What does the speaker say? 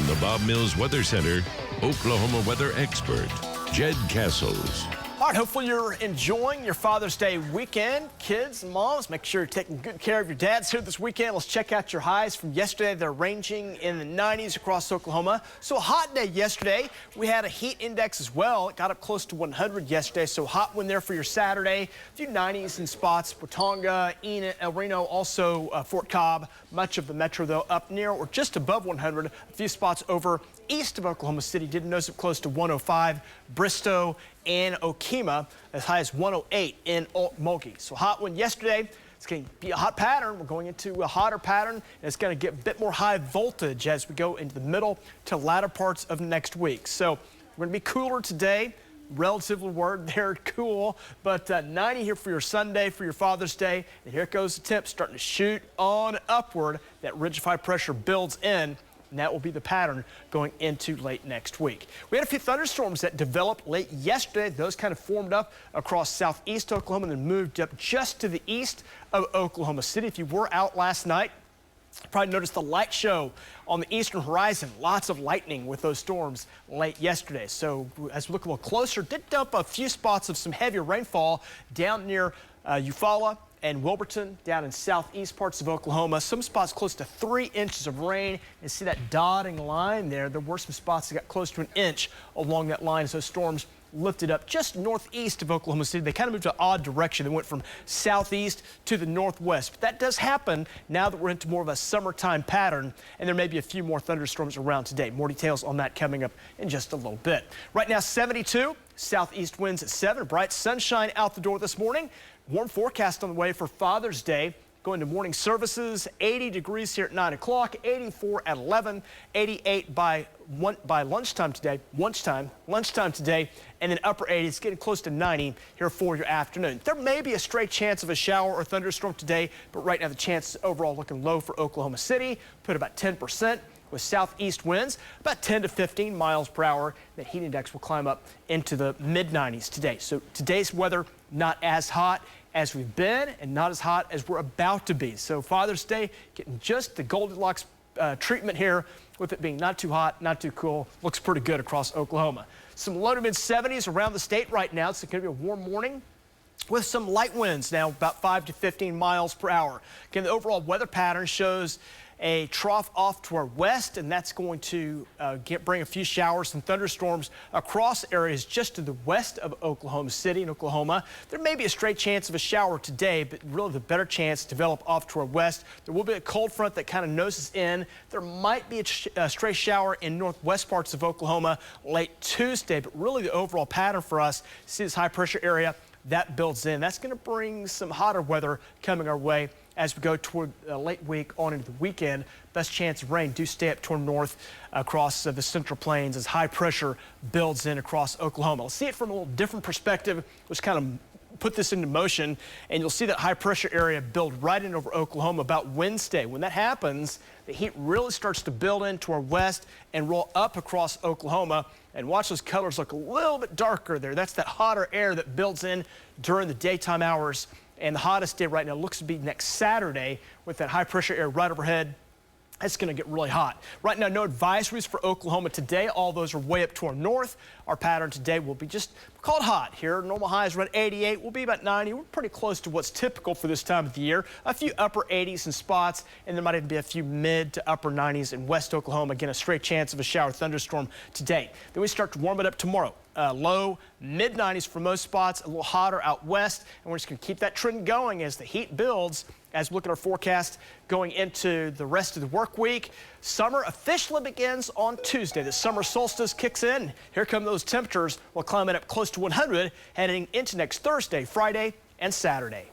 From the Bob Mills Weather Center, Oklahoma weather expert, Jed Castles. All right, hopefully you're enjoying your Father's Day weekend. Kids and moms, make sure you're taking good care of your dads here this weekend. Let's check out your highs from yesterday. They're ranging in the 90s across Oklahoma. So a hot day yesterday. We had a heat index as well. It got up close to 100 yesterday, so hot one there for your Saturday. A few 90s in spots. Watonga, Enid, El Reno, also Fort Cobb. Much of the metro, though, up near or just above 100. A few spots over east of Oklahoma City did nose up close to 105. Bristow and Okemah as high as 108 in Mulkey. So hot one yesterday. It's going to be a hot pattern. We're going into a hotter pattern, and it's going to get a bit more high voltage as we go into the middle to latter parts of next week. So we're going to be cooler today. Relatively word there, cool, but 90 here for your Sunday, for your Father's Day. And here goes the temp starting to shoot on upward. That ridge of high pressure builds in. And that will be the pattern going into late next week. We had a few thunderstorms that developed late yesterday. Those kind of formed up across southeast Oklahoma and then moved up just to the east of Oklahoma City. If you were out last night, you probably noticed the light show on the eastern horizon. Lots of lightning with those storms late yesterday. So as we look a little closer, did dump a few spots of some heavier rainfall down near Eufaula and Wilburton, down in southeast parts of Oklahoma. Some spots close to 3 inches of rain. And see that dotting line there? There were some spots that got close to an inch along that line as those storms lifted up just northeast of Oklahoma City. They kind of moved to an odd direction. They went from southeast to the northwest. But that does happen now that we're into more of a summertime pattern, and there may be a few more thunderstorms around today. More details on that coming up in just a little bit. Right now, 72. Southeast winds at 7. Bright sunshine out the door this morning. Warm forecast on the way for Father's Day. Going to morning services, 80 degrees here at 9 o'clock, 84 at 11, 88 by lunchtime today, lunchtime today, and then upper 80s, getting close to 90 here for your afternoon. There may be a stray chance of a shower or thunderstorm today, but right now the chance is overall looking low for Oklahoma City, put about 10%. With southeast winds, about 10 to 15 miles per hour. That heat index will climb up into the mid-90s today. So today's weather not as hot as we've been and not as hot as we're about to be. So Father's Day getting just the Goldilocks treatment here, with it being not too hot, not too cool. Looks pretty good across Oklahoma. Some low to mid-70s around the state right now. It's going to be a warm morning with some light winds now, about 5 to 15 miles per hour. Again, the overall weather pattern shows a trough off to our west, and that's going to bring a few showers and thunderstorms across areas just to the west of Oklahoma City and Oklahoma. There may be a stray chance of a shower today, but really the better chance to develop off to our west. There will be a cold front that kind of noses in. There might be a stray shower in northwest parts of Oklahoma late Tuesday, but really the overall pattern for us, see this high pressure area that builds in. That's going to bring some hotter weather coming our way as we go toward late week on into the weekend. Best chance of rain do stay up toward north across the central plains as high pressure builds in across Oklahoma. Let's see it from a little different perspective. Let's kind of put this into motion, and you'll see that high pressure area build right in over Oklahoma about Wednesday. When that happens, the heat really starts to build into our west and roll up across Oklahoma. And watch those colors look a little bit darker there. That's that hotter air that builds in during the daytime hours. And the hottest day right now looks to be next Saturday with that high pressure air right overhead. It's going to get really hot. Right now, no advisories for Oklahoma today. All those are way up to our north. Our pattern today will be just called hot here. Normal highs around 88. We'll be about 90. We're pretty close to what's typical for this time of the year. A few upper 80s in spots, and there might even be a few mid to upper 90s in west Oklahoma. Again, a straight chance of a shower thunderstorm today. Then we start to warm it up tomorrow. Low mid-90s for most spots, a little hotter out west, and we're just going to keep that trend going as the heat builds. As we look at our forecast going into the rest of the work week, summer officially begins on Tuesday. The summer solstice kicks in. Here come those temperatures. We'll climb it up close to 100 heading into next Thursday, Friday, and Saturday.